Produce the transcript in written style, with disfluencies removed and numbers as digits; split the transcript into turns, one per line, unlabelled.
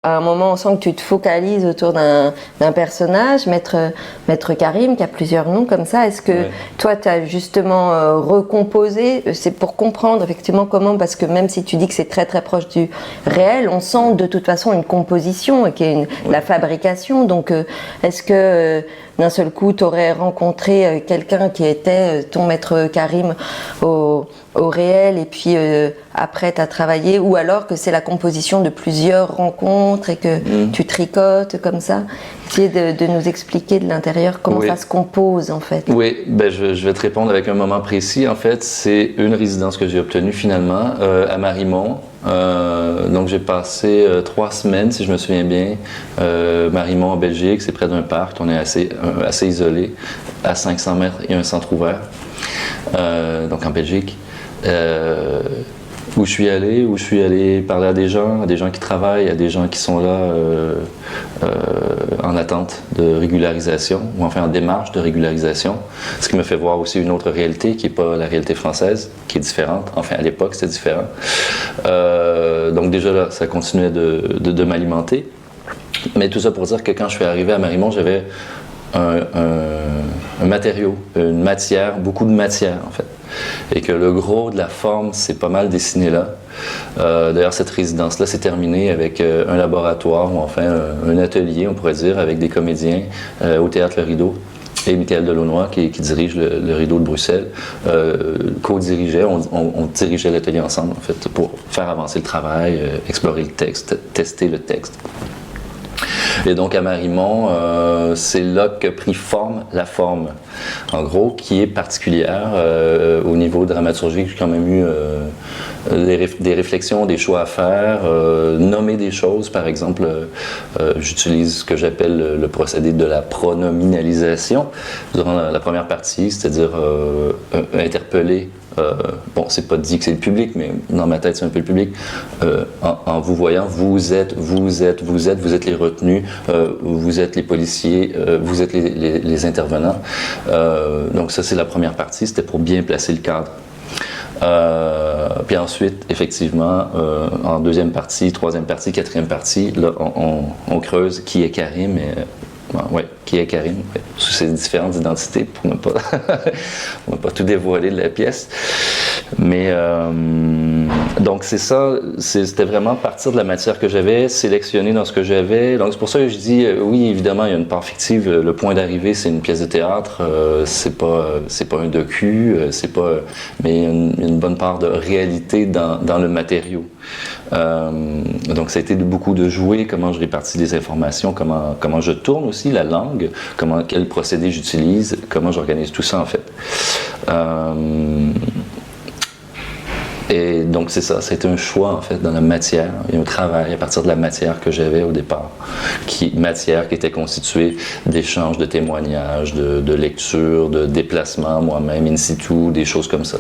À un moment, on sent que tu te focalises autour d'un personnage, Maître Karim, qui a plusieurs noms comme ça. Est-ce que toi, tu as justement recomposé? C'est pour comprendre effectivement comment, parce que même si tu dis que c'est très très proche du réel, on sent de toute façon une composition qui est la fabrication. Donc, est-ce que d'un seul coup, tu aurais rencontré quelqu'un qui était ton Maître Karim au réel et puis après tu as travaillé, ou alors que c'est la composition de plusieurs rencontres et que tu tricotes comme ça? Essayer de nous expliquer de l'intérieur comment ça se compose en fait.
Oui, ben je vais te répondre avec un moment précis. En fait, c'est une résidence que j'ai obtenue finalement à Marimont. Donc j'ai passé 3 semaines, si je me souviens bien, Marimont en Belgique, c'est près d'un parc, on est assez isolé, à 500 mètres, il y a un centre ouvert, donc en Belgique. Où je suis allé parler à des gens qui travaillent, à des gens qui sont là en attente de régularisation, ou enfin en démarche de régularisation, ce qui me fait voir aussi une autre réalité qui n'est pas la réalité française, qui est différente, enfin à l'époque c'était différent. Donc déjà là, ça continuait de m'alimenter, mais tout ça pour dire que quand je suis arrivé à Marimont, j'avais un matériau, une matière, beaucoup de matière en fait. Et que le gros de la forme, c'est pas mal dessiné là. D'ailleurs, cette résidence-là s'est terminée avec un laboratoire, ou enfin un atelier, on pourrait dire, avec des comédiens au Théâtre Le Rideau. Et Michael Delaunoy, qui dirige le Rideau de Bruxelles, co-dirigeait, on dirigeait l'atelier ensemble, en fait, pour faire avancer le travail, explorer le texte, tester le texte. Et donc à Marimont, c'est là que pris forme la forme, en gros, qui est particulière au niveau dramaturgique. J'ai quand même eu des réflexions, des choix à faire, nommer des choses, par exemple, j'utilise ce que j'appelle le procédé de la pronominalisation durant la première partie, c'est-à-dire interpeller. Bon, c'est pas dit que c'est le public, mais dans ma tête, c'est un peu le public. En vous voyant, vous êtes les retenus, vous êtes les policiers, vous êtes les intervenants. Donc ça, c'est la première partie, c'était pour bien placer le cadre. Puis ensuite, effectivement, en deuxième partie, troisième partie, quatrième partie, là, on creuse qui est Karim. Qui est Karim, sous ses différentes identités, pour ne pas tout dévoiler de la pièce. Mais donc c'est ça, c'était vraiment partir de la matière que j'avais, sélectionner dans ce que j'avais. Donc c'est pour ça que je dis, oui, évidemment, il y a une part fictive. Le point d'arrivée, c'est une pièce de théâtre, c'est pas un docu, mais il y a une bonne part de réalité dans le matériau. Donc ça a été beaucoup de jouer, comment je répartis les informations, comment je tourne aussi la langue, quel procédé j'utilise, comment j'organise tout ça en fait. Et donc c'est ça, c'était un choix en fait dans la matière et un travail à partir de la matière que j'avais au départ, matière qui était constituée d'échanges, de témoignages, de lectures, de déplacements moi-même in situ, des choses comme ça.